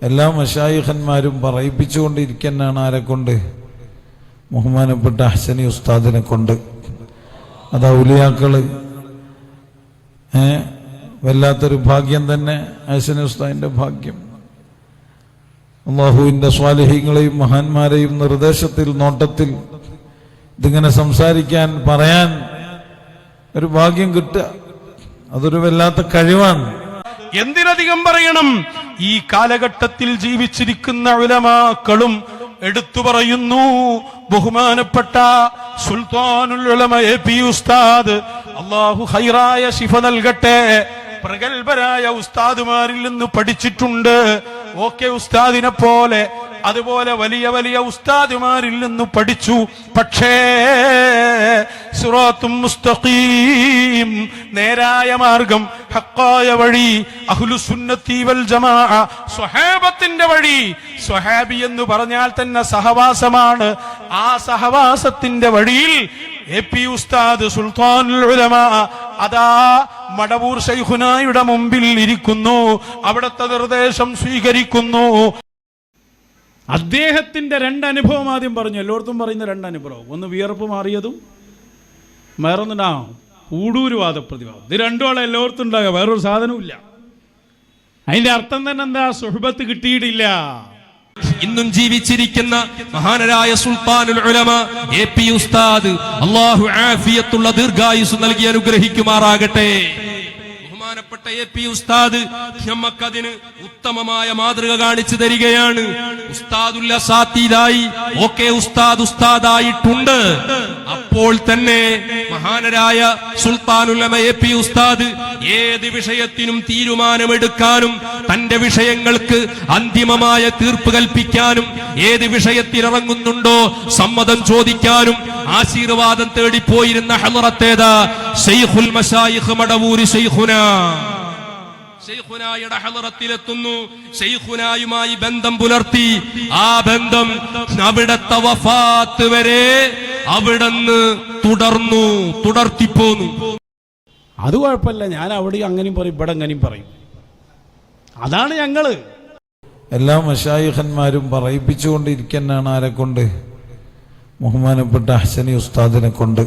എല്ലാ മശായിഖന്മാരും പറയിപ്പിച്ചുകൊണ്ടിരിക്കുന്നതാണ്. ആരെക്കൊണ്ട്? ബഹുമാനപ്പെട്ട ഹസനി ഉസ്താദിനെ കൊണ്ട്. അത് ഔലിയാക്കള് വല്ലാത്തൊരു ഭാഗ്യം തന്നെ. ഹസനി ഉസ്താദിന്റെ ഭാഗ്യം. അല്ലാഹുവിന്റെ സ്വാലിഹീങ്ങളെയും മഹാന്മാരെയും നിർദ്ദേശത്തിൽ, നോട്ടത്തിൽ ഇതിങ്ങനെ സംസാരിക്കാൻ, പറയാൻ ഒരു ഭാഗ്യം കിട്ടുക, അതൊരു വല്ലാത്ത കഴിവാണ്. എന്തിനധികം പറയണം, ഈ കാലഘട്ടത്തിൽ ജീവിച്ചിരിക്കുന്ന ഉലമാക്കളും എടുത്തു പറയുന്നു. ബഹുമാനപ്പെട്ട സുൽത്താനുൽ ഉലമ AP ഉസ്താദ്, അല്ലാഹു ഖൈറായ ശിഫ നൽകട്ടെ, പ്രഗൽഭരായ ഉസ്താദുമാരിൽ നിന്ന് പഠിച്ചിട്ടുണ്ട്. ഓക്കെ ഉസ്താദിനെ പോലെ, അതുപോലെ വലിയ വലിയ ഉസ്താദുമാരിൽ നിന്ന് പഠിച്ചു. പക്ഷേ സിറാത്തും മുസ്തഖീം, നേരായ മാർഗം, ഹഖായ വഴി, അഹ്ലുസുന്നത്തി വൽ ജമാഅ, സ്വഹാബത്തിന്റെ വഴി. സ്വഹാബി എന്ന് പറഞ്ഞാൽ തന്നെ സഹവാസമാണ്. ആ സഹവാസത്തിന്റെ വഴിയിൽ AP ഉസ്താദ് സുൽത്താനുൽ ഉലമ അതാ മടവൂർ ശൈഖുനായുടെ മുമ്പിൽ ഇരിക്കുന്നു, അവിടുത്തെ നിർദ്ദേശം സ്വീകരിക്കുന്നു. അദ്ദേഹത്തിന്റെ രണ്ടനുഭവം ആദ്യം പറഞ്ഞു. എല്ലായിടത്തും പറയുന്ന രണ്ടനുഭവം. ഒന്ന് വിയർപ്പ് മാറിയതും, വേറൊന്നുണ്ടാ ഊടൂര് വാദപ്രതിവാദം. ഇത് രണ്ടും എല്ലായിടത്തും ഉണ്ടാകുക, വേറൊരു സാധനവും ഇല്ല. അതിന്റെ അർത്ഥം തന്നെ എന്താ? സുഹബത്ത് കിട്ടിയിട്ടില്ല. ഇന്നും ജീവിച്ചിരിക്കുന്ന മഹാനരായ സുൽത്താനുൽ ഉലമ AP ഉസ്താദ്, അല്ലാഹു ആഫിയത്തുള്ള ദീർഘായുസ് നൽകി അനുഗ്രഹിക്കുമാറാകട്ടെ. ബഹുമാനപ്പെട്ട AP ഉസ്താദ് നമുക്കതിന് ഉത്തമമായ മാതൃക കാണിച്ചു തരികയാണ്. ഉസ്താദുൽ അസാത്തീദായി ഓക്കെ ഉസ്താദായിട്ടുണ്ട്. അപ്പോൾ തന്നെ മഹാനരായ സുൽത്താനുൽ ഉലമ AP ഉസ്താദ് ഏത് വിഷയത്തിനും തീരുമാനമെടുക്കാനും, തന്റെ വിഷയങ്ങൾക്ക് അന്തിമമായ തീർപ്പ് കൽപ്പിക്കാനും, ഏത് വിഷയത്തിലിറങ്ങുന്നുണ്ടോ സമ്മതം ചോദിക്കാനും ആശീർവാദം തേടിപ്പോയിരുന്ന ഹളറത്തേതാ ശൈഖുൽ മശായിഖ് മടവൂരി ശൈഖുനായുടെ ഹളറത്തിലെത്തുന്നു. ശൈഖുനായുമായി ബന്ധം പുലർത്തി. ആ ബന്ധം അവിടത്തെ വഫാത്ത് വരെ അവിടുന്ന് തുടർത്തിപ്പോന്നു. അത് കുഴപ്പമില്ല, ഞാൻ അവിടെ അങ്ങനെയും പറയും, ഇവിടെ അങ്ങനെയും പറയും. അതാണ് ഞങ്ങള്. എല്ലാ മശായിഖന്മാരും പറയിപ്പിച്ചുകൊണ്ടിരിക്കുന്നതാണ്. ആരെക്കൊണ്ട്? ബഹുമാനപ്പെട്ട ഹസനി ഉസ്താദിനെ കൊണ്ട്.